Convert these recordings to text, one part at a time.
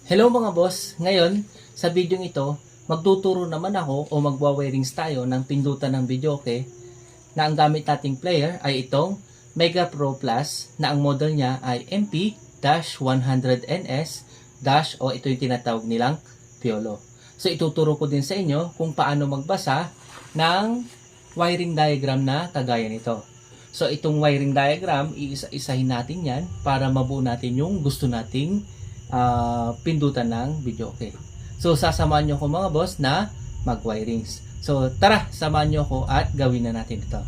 Hello mga boss! Ngayon, sa video ito, magtuturo naman ako o magwa-wirings tayo ng pindutan ng videoke na ang gamit nating player ay itong Mega Pro Plus na ang model niya ay MP-100NS- o ito yung tinatawag nilang Piolo. So ituturo ko din sa inyo kung paano magbasa ng wiring diagram na kagaya nito. So itong wiring diagram, iisa-isahin natin yan para mabuo natin yung gusto nating pindutan ng videoke. So sasamahan nyo ko mga boss na mag-wirings. So tara, samahan nyo ko at gawin na natin ito.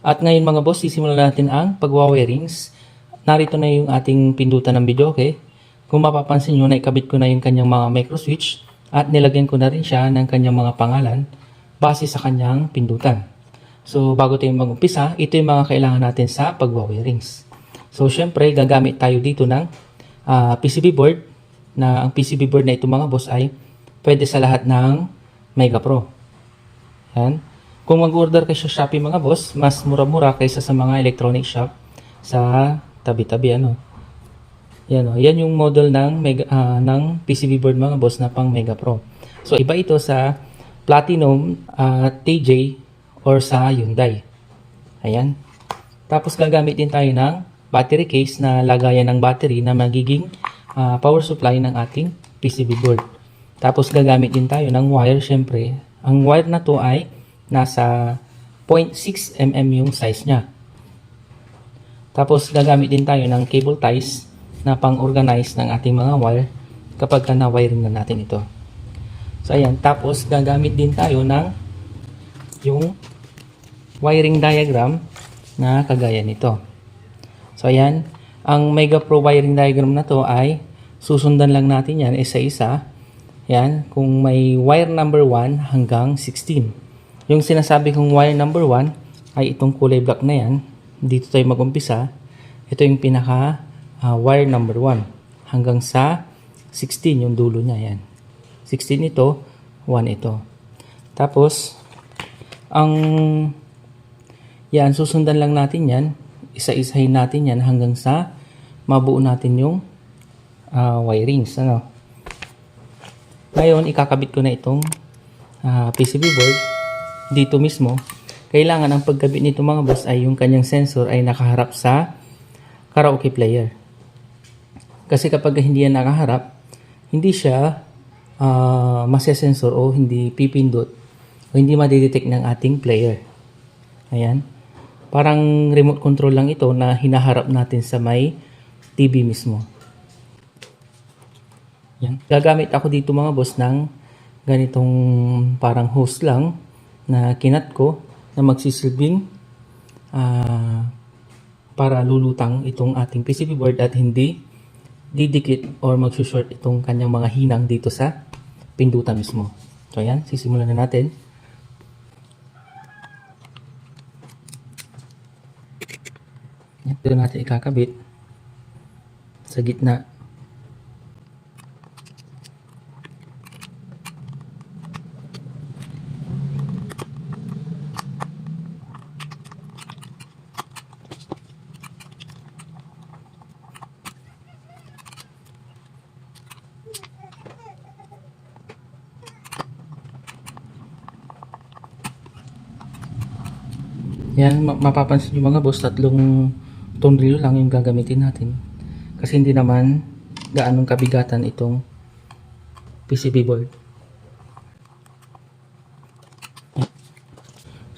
At ngayon mga boss, sisimulan natin ang pagwa-wirings. Narito na yung ating pindutan ng videoke. Kung mapapansin nyo, naikabit ko na yung kanyang mga micro switch at nilagyan ko na rin siya ng kanyang mga pangalan base sa kanyang pindutan. So bago tayo mag-umpisa, ito yung mga kailangan natin sa pagwa-wirings. So syempre, gagamit tayo dito ng PCB board, na ang PCB board na ito mga boss ay pwede sa lahat ng Mega Pro. Yan. Kung mag-order kayo sa Shopee mga boss, mas mura-mura kaysa sa mga electronic shop sa tabi-tabi ano. Yan oh, yan yung model ng ng PCB board mga boss na pang Mega Pro. So iba ito sa Platinum, TJ or sa Hyundai. Ayan. Tapos gagamit din tayo ng battery case na lagayan ng battery na magiging power supply ng ating PCB board. Tapos gagamit din tayo ng wire syempre. Ang wire na to ay nasa 0.6 mm yung size niya. Tapos gagamit din tayo ng cable ties na pang-organize ng ating mga wire kapag na-wiring na natin ito. So ayan, tapos gagamit din tayo ng yung wiring diagram na kagaya nito. So ayan, ang Mega Pro wiring diagram na to ay susundan lang natin yan isa-isa. Yan, kung may wire number 1 hanggang 16. Yung sinasabi kong wire number 1 ay itong kulay black na yan. Dito tayo mag-umpisa. Ito yung pinaka wire number 1 hanggang sa 16 yung dulo niya. Yan. 16 ito, 1 ito. Tapos, yan, susundan lang natin yan. Isa-isahin natin yan hanggang sa mabuo natin yung wirings. Ano? Ngayon, ikakabit ko na itong PCB board dito mismo. Kailangan ang pagkabit nito mga boss ay yung kanyang sensor ay nakaharap sa karaoke player. Kasi kapag hindi yan nakaharap, hindi siya masesensor o hindi pipindot o hindi madidetect ng ating player. Ayan. Parang remote control lang ito na hinaharap natin sa may TV mismo. Yan. Gagamit ako dito mga boss ng ganitong parang hose lang na kinat ko na magsisilbing para lulutang itong ating PCB board at hindi didikit or magsushort itong kanyang mga hinang dito sa pindutan mismo. So yan, sisimulan na natin. Ito natin ikakabit sa gitna. Yan, mapapansin nyo mga boss, tatlong tornilyo lang yung gagamitin natin. Kasi hindi naman gaanong kabigatan itong PCB board.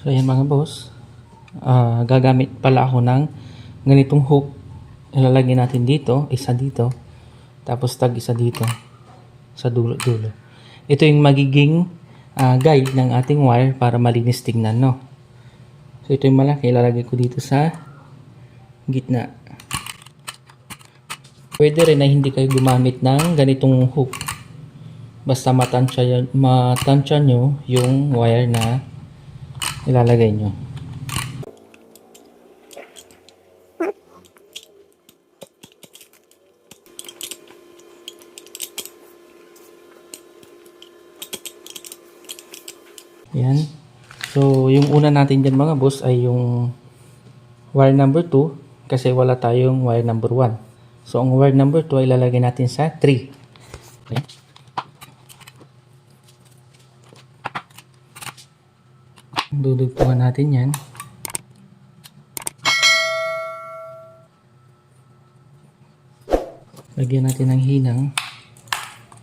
So ayan mga boss, gagamit pala ako ng ganitong hook. Ilalagay natin dito, isa dito, tapos tag isa dito sa dulo-dulo. Ito yung magiging guide ng ating wire para malinis tingnan, no? So ito yung malaki, ilalagay ko dito sa gitna. Pwede rin na hindi kayo gumamit ng ganitong hook. Basta matansya nyo yung wire na ilalagay nyo. Yan. So, yung una natin dyan mga boss ay yung wire number 2 kasi wala tayong wire number 1. So, ang wire number 2 ay ilalagay natin sa 3. Okay. Dudugtungan natin yan. Lagyan natin ng hinang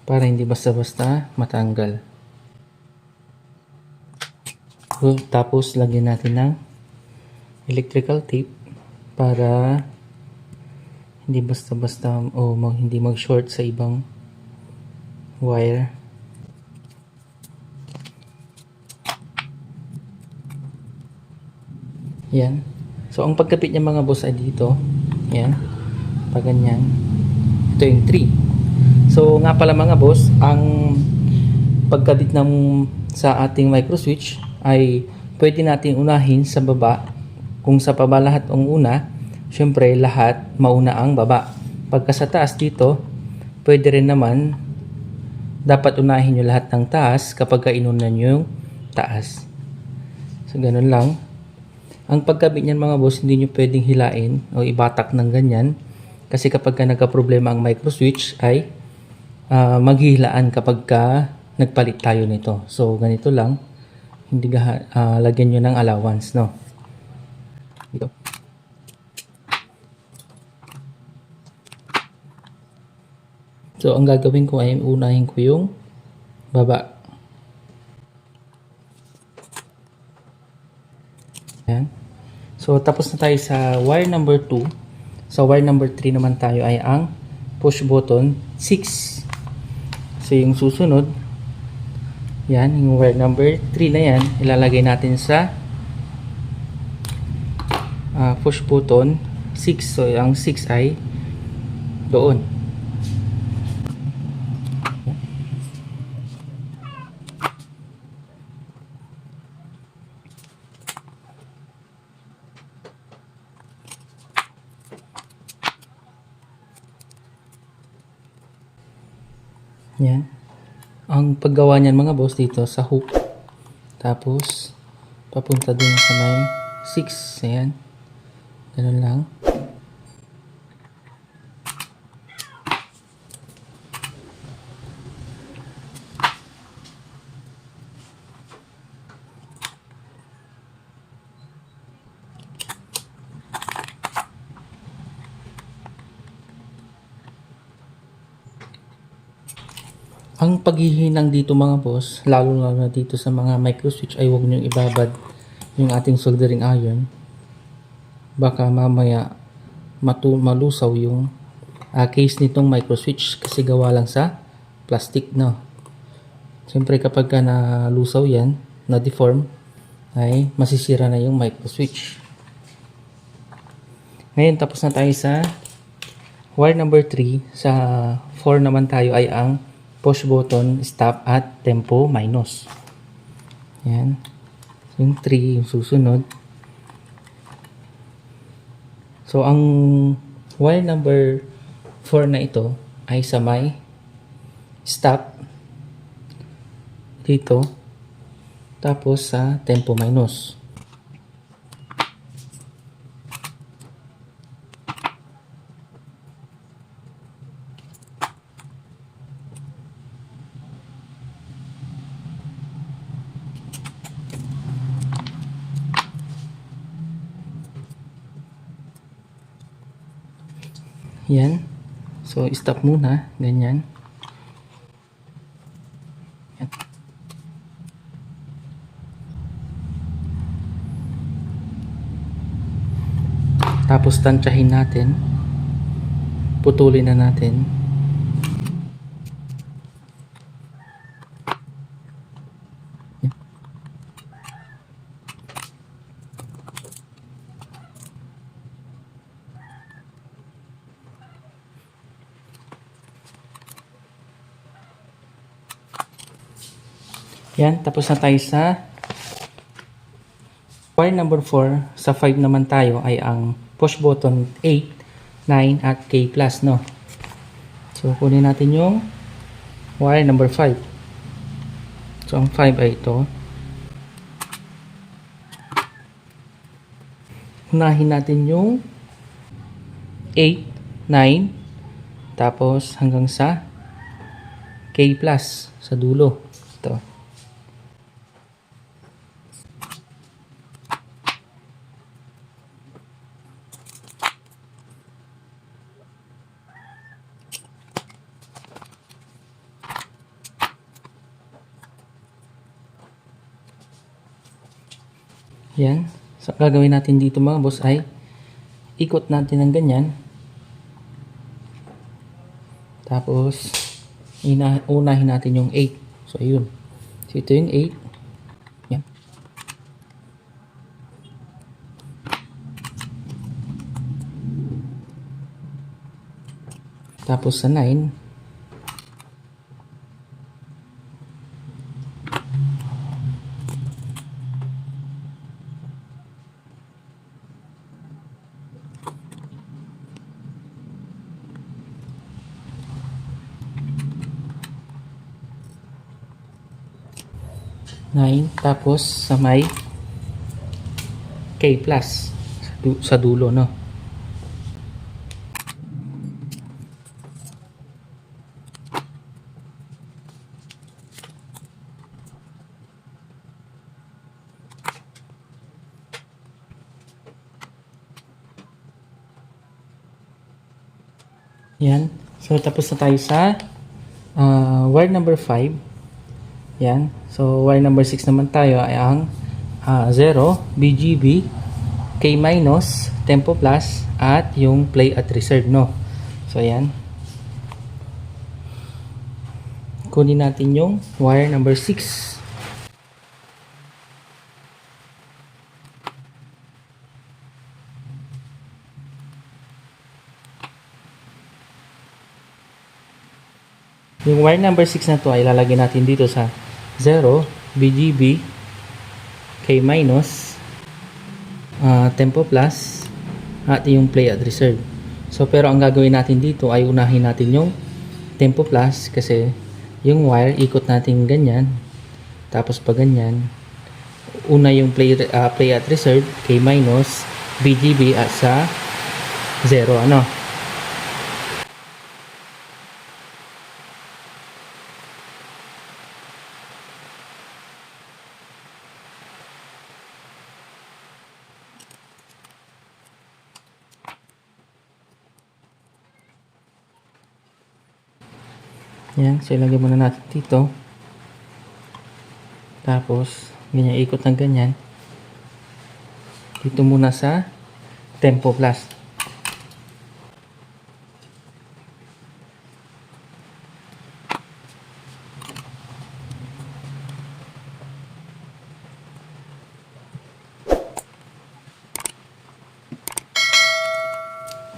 para hindi basta-basta matanggal. So, tapos lagyan natin ng electrical tape para hindi basta-basta o hindi mag-short sa ibang wire. Yan. So, ang pagkapit niya mga boss ay dito. Yan. Pag ganyan. Ito yung 3. So, nga pala mga boss, ang pagkabit sa ating micro switch ay pwede natin unahin sa baba. Kung sa baba lahat ang una, syempre lahat mauna ang baba. Pagka sa taas dito, pwede rin naman dapat unahin nyo lahat ng taas kapag inunan nyo yung taas. So, ganun lang. Ang pagkabit niyan mga boss, hindi nyo pwedeng hilain o ibatak ng ganyan. Kasi kapag nagka-problema ang micro switch ay maghihilaan kapag nagpalit tayo nito. So, ganito lang. Hindi lagyan nyo ng allowance, no? Ito. So, ang gagawin ko ay unahin ko yung baba. Ayan. So, tapos na tayo sa wire number 2. Sa wire number 3 naman tayo ay ang push button 6. So, yung susunod, yan, yung wire number 3 na yan, ilalagay natin sa push button 6. So, ang 6 ay doon. Yan. Ang paggawa niyan mga boss dito sa hook. Tapos, papunta din sa may 6. Ayan. Ganun lang. Ang paghihinang dito mga boss, lalo na dito sa mga micro switch ay huwag nyo ibabad yung ating soldering iron. Baka mamaya malusaw yung case nitong micro switch kasi gawa lang sa plastic, no. Siyempre kapag nalusaw yan, na-deform, ay masisira na yung micro switch. Ngayon tapos na tayo sa wire number 3. Sa 4 naman tayo ay ang push button stop at tempo minus. Yan. Yung 3 yung susunod. So, ang wire number 4 na ito ay sa may stop dito. Tapos sa tempo minus. Yan. So, stop muna. Ganyan. Yan. Tapos, tansyahin natin. Putulin na natin. Yan, tapos na tayo sa wire number 4. Sa 5 naman tayo ay ang push button 8, 9 at K plus, no. So, kunin natin yung wire number 5. So, ang 5 ay ito. Unahin natin yung 8, 9 tapos hanggang sa K plus sa dulo. Ito. Yan. So, gagawin natin dito mga boss ay ikot natin ng ganyan. Tapos, unahin natin yung 8. So, ayun. So, ito yung 8. Yan. Tapos, sa 9. Tapos sa may K plus sa dulo, no? Yan. So tapos na tayo sa wire number 5. Yan. So, wire number 6 naman tayo ay ang 0, BGB, K minus, tempo plus, at yung play at reserve, no? So, yan. Kunin natin yung wire number 6. Yung wire number 6 na to ay ilalagay natin dito sa 0, BGB, K minus, tempo plus, at yung play at reserve. So, pero ang gagawin natin dito ay unahin natin yung tempo plus kasi yung wire, ikot natin ganyan. Tapos pa ganyan. Una yung play at reserve, K minus, BGB at sa 0, ano? Yan, so ilagay muna natin dito. Tapos, ganyan, ikot ng ganyan. Dito muna sa tempo plus.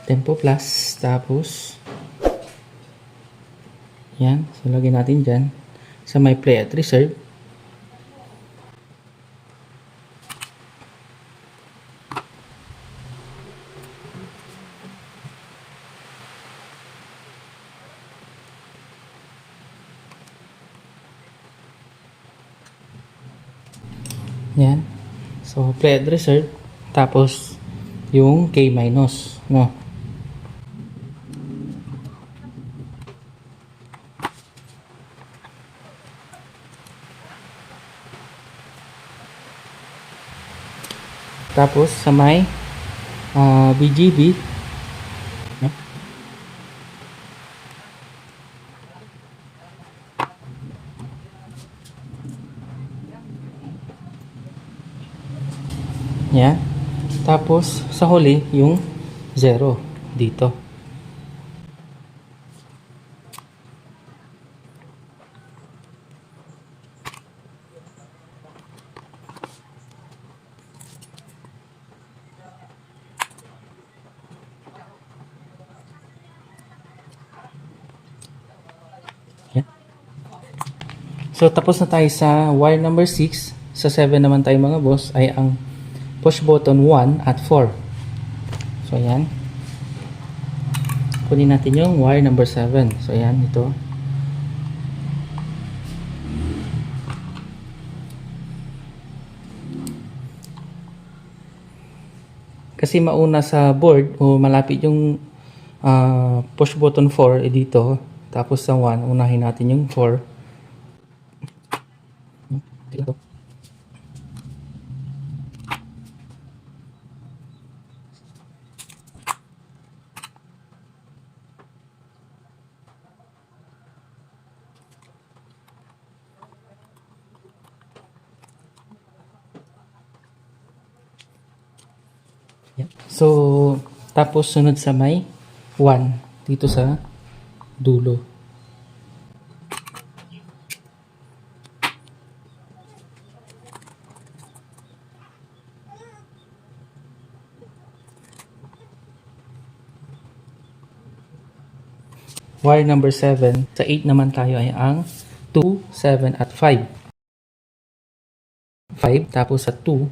Tempo plus, tapos yan, so lagyan natin dyan sa may play at reserve. Yan, so play at reserve, tapos yung K minus, no? Tapos sa may BGB, yan. Tapos sa huli yung 0 dito. So, tapos na tayo sa wire number 6. Sa 7 naman tayo mga boss ay ang push button 1 at 4. So, ayan. Kunin natin yung wire number 7. So, ayan, ito. Kasi mauna sa board o malapit yung push button 4 dito. Tapos sa 1, unahin natin yung 4. Dito. Yan. So, tapos sunod sa may 1 dito sa dulo. Wire number 7. Sa 8 naman tayo ay ang 2, 7 at 5. 5 tapos sa 2.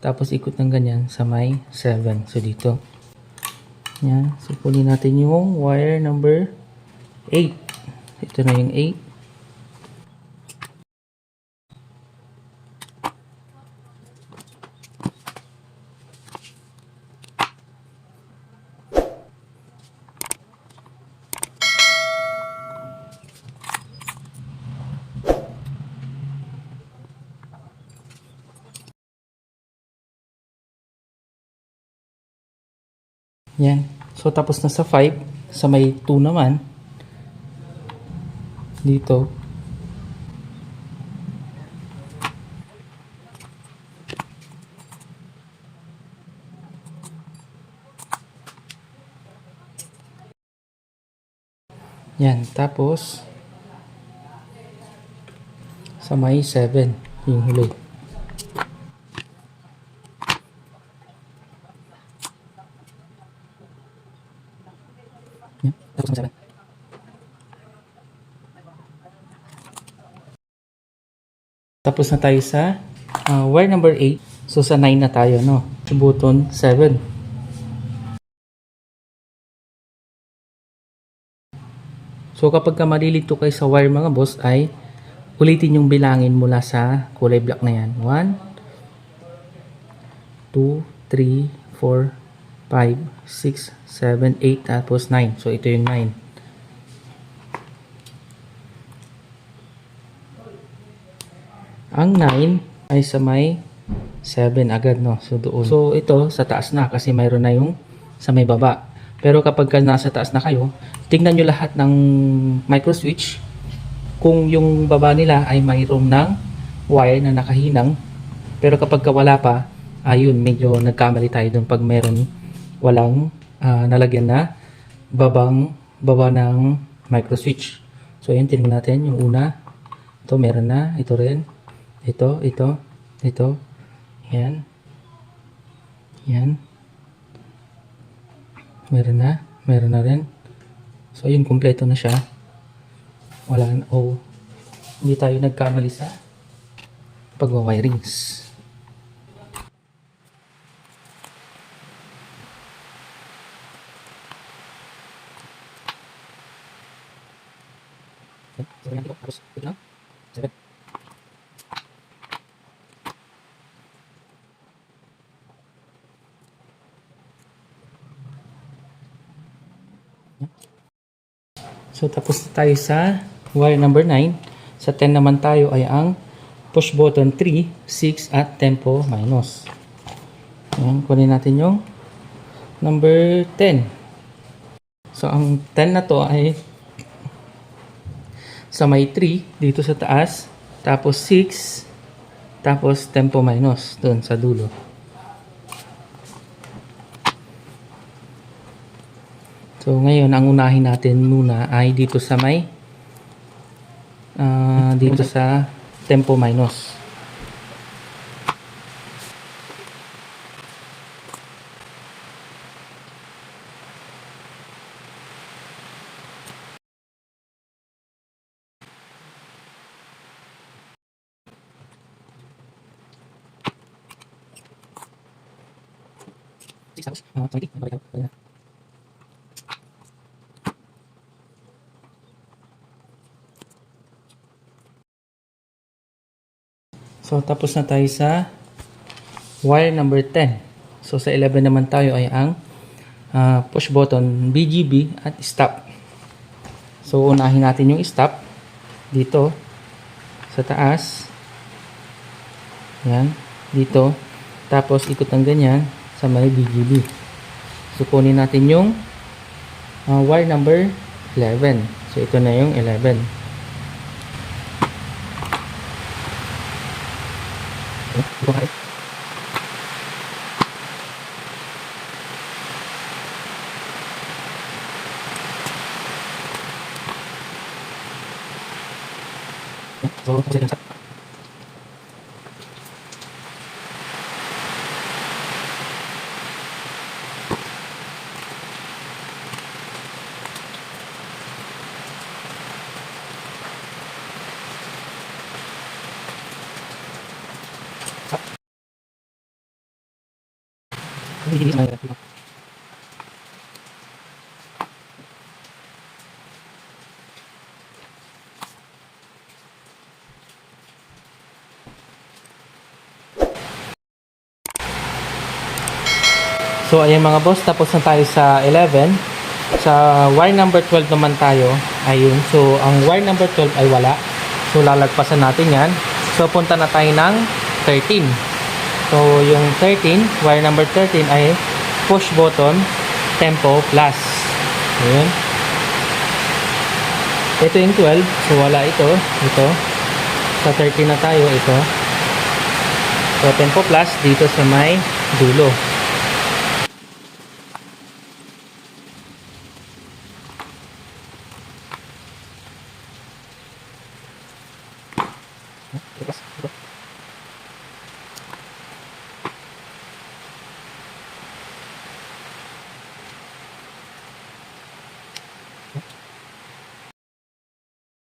Tapos ikot ng ganyan sa may 7. So dito. Yan. So kunin natin yung wire number 8. Ito na yung 8. Yan. So, tapos na sa 5. Sa may 2 naman. Dito. Yan. Tapos, sa may 7. Yung huli. Yan. Tapos sa 7. Tapos na tayo sa wire number 8. So, sa 9 na tayo, no? Button 7. So, kapag ka malilito kayo sa wire mga boss, ay ulitin yung bilangin mula sa kulay black na yan. 1, 2, 3, 4, 5, 6, 7, 8, tapos 9. So, ito yung 9. Ang 9 ay sa may 7 agad, no? So, doon. So, ito sa taas na kasi mayroon na yung sa may baba. Pero kapag nasa taas na kayo, tingnan nyo lahat ng micro switch. Kung yung baba nila ay mayroon ng wire na nakahinang. Pero kapag wala pa, ayun, medyo nagkamali tayo doon pag walang nalagyan na baba ng micro switch. So, yun, tingnan natin yung una. Ito, meron na. Ito rin. Ito. Yan. Yan. Meron na rin. So, yun, kompleto na siya. Wala na, hindi tayo nagkamali sa pagwa-wirings. So, tapos na tayo sa wire number 9. Sa 10 naman tayo ay ang push button 3, 6 at tempo minus. Ayan, kunin natin yung number 10. So, ang 10 na to ay sa may 3 dito sa taas, tapos 6, tapos tempo minus doon sa dulo. So, ngayon, ang unahin natin muna ay dito sa may dito sa tempo minus. So, tapos na tayo sa wire number 10. So, sa 11 naman tayo ay ang push button, BGB at stop. So unahin natin yung stop dito sa taas. Yan, dito. Tapos ikot ng ganyan sa may BGB. So kunin natin yung wire number 11. So ito na yung 11. So ayan mga boss, tapos na tayo sa 11. Sa wire number 12 naman tayo. Ayun, so ang wire number 12 ay wala. So lalagpasan natin yan. So punta na tayo ng 13. So yung 13, wire number 13 ay push button tempo plus. Ayun. Ito yung 12, so wala ito. Ito. Sa 13 na tayo, ito. So tempo plus dito sa may dulo.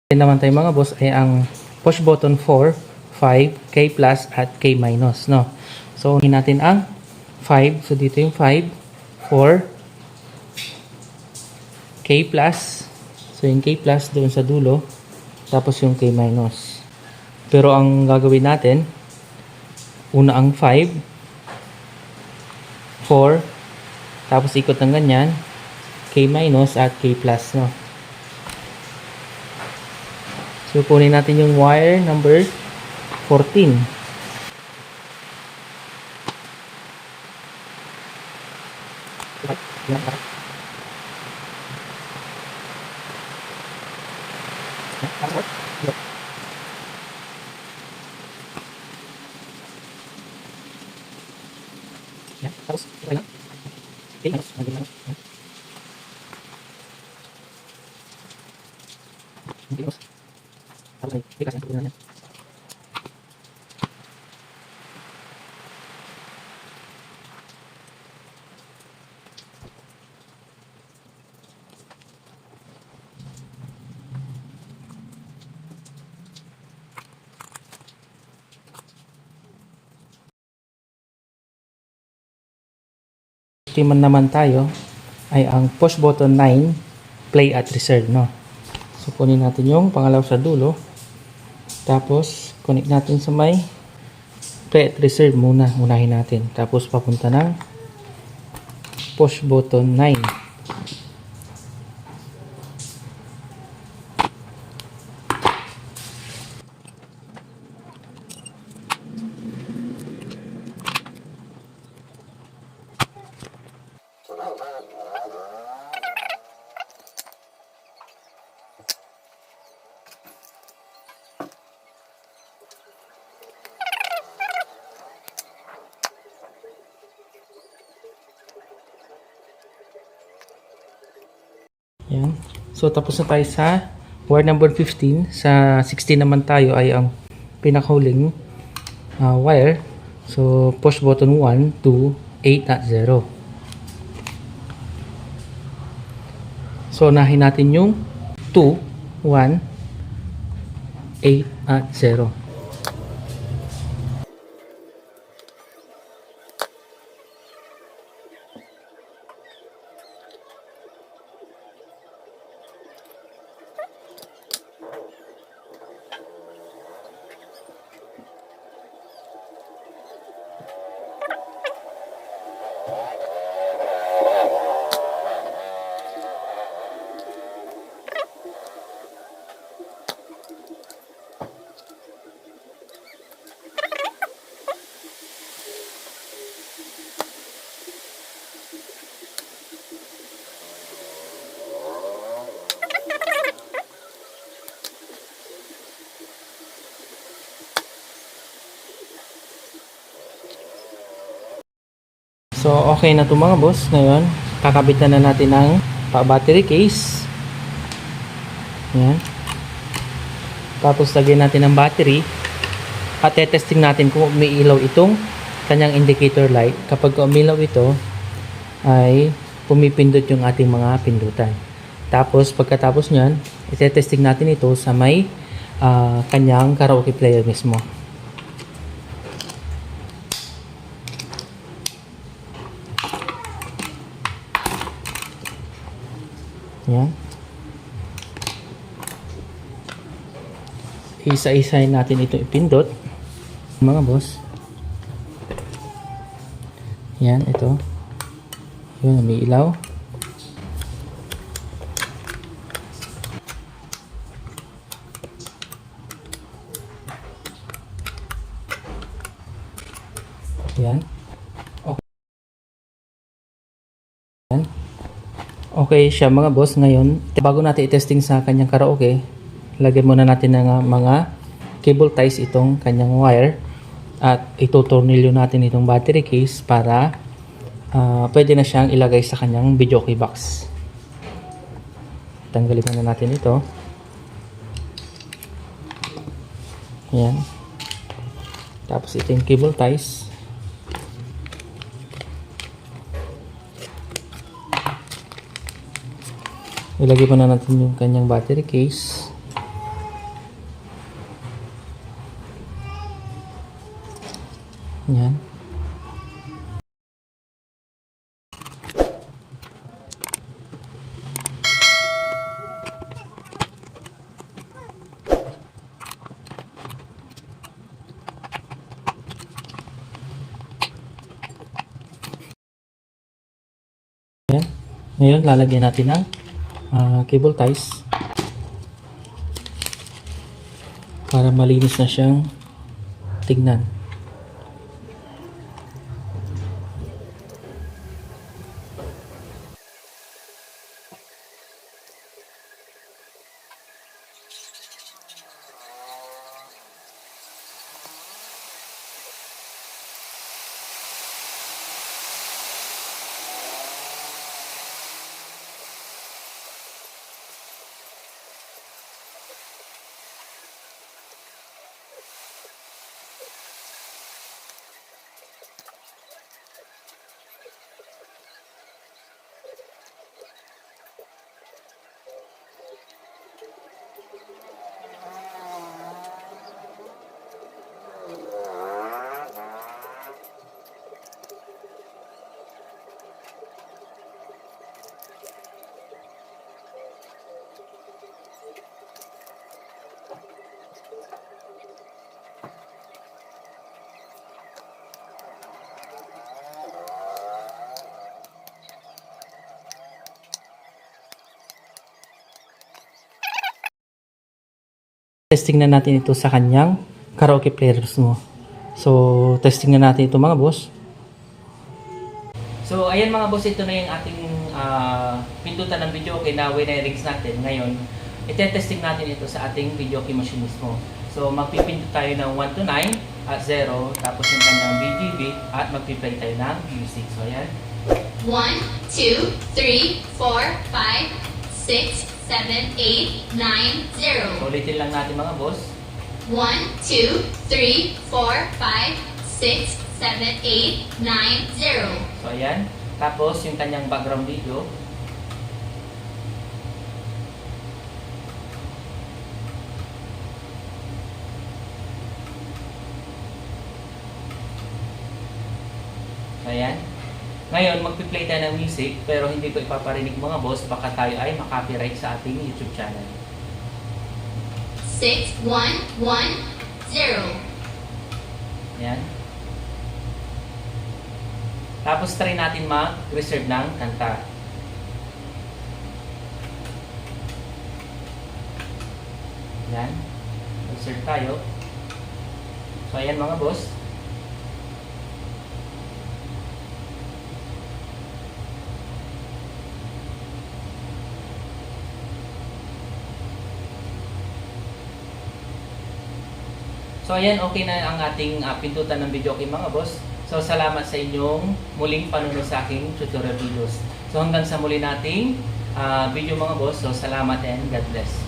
Naman tayo mga boss ay ang push button 4, 5, K plus at K minus, no? So unahin natin ang 5. So dito yung 5, 4, K plus. So yung K plus doon sa dulo, tapos yung K minus. Pero ang gagawin natin, una ang 5, 4, tapos ikot ng ganyan, K minus at K plus, no? So, kunin natin yung wire number 14. Tapos, okay lang. Okay, tapos, timan naman tayo ay ang push button 9 play at reserve, no? So kunin natin yung pangalaw sa dulo, tapos connect natin sa may play at reserve muna, unahin natin, tapos papunta ng push button 9. Yan. So tapos na tayo sa wire number 15. Sa 16 naman tayo ay ang pinakahuling wire. So push button 1 to 8 at 0. So unahin natin yung 2, 1, 8 at 0. So, okay na ito mga boss. Ngayon, kakabitan na natin ng battery case. Yan. Tapos, lagyan natin ng battery. At testing natin kung umiilaw itong kanyang indicator light. Kapag umilaw ito, ay pumipindot yung ating mga pindutan. Tapos, pagkatapos nyan, itetesting natin ito sa may kanyang karaoke player mismo. Yan. Isa-isahin natin ito ipindot. Mga boss. Yan, ito. Yun, may ilaw. Yan. Okay. Yan. Okay siya mga boss. Ngayon, bago natin i-testing sa kanyang karaoke, lagyan muna natin ng mga cable ties itong kanyang wire at itutornilyo natin itong battery case para pwede na siyang ilagay sa kanyang videoke box. Tanggalin muna natin ito. Ayan. Tapos ito yung cable ties. Ilagay muna natin yung kanyang battery case. Yan. Yan. Ngayon, lalagyan natin ng cable ties para malinis na siyang tignan. Testing na natin ito sa kanyang karaoke players mo. So, testing na natin ito mga boss. So, ayan mga boss, ito na yung ating pindutan ng videoke na winirings natin. Ngayon, ite-testing natin ito sa ating videoke machine mismo. So, magpipindot tayo ng 1 to 9 at 0, tapos yung kanyang BGB at magpiplay tayo ng music. So, ayan. 1, 2, 3, 4, 5, 6, 7, 8, 9, 0. So, ulitin lang natin mga boss. 1, 2, 3, 4, 5, 6, 7, 8, 9, 0. So, ayan. Tapos, yung kanyang background video. So, ayan. Ngayon, magpi-play tayo ng music, pero hindi ko ipaparinig mga boss, baka tayo ay makapiright sa ating YouTube channel. 6, 1, 1, 0. Ayan. Tapos try natin mag-reserve ng kanta. Ayan. Reserve tayo. So, ayan mga boss. So, ayan, okay na ang ating pindutan ng videoke mga boss. So, salamat sa inyong muling panunod sa aking tutorial videos. So, hanggang sa muli nating video mga boss. So, salamat and God bless.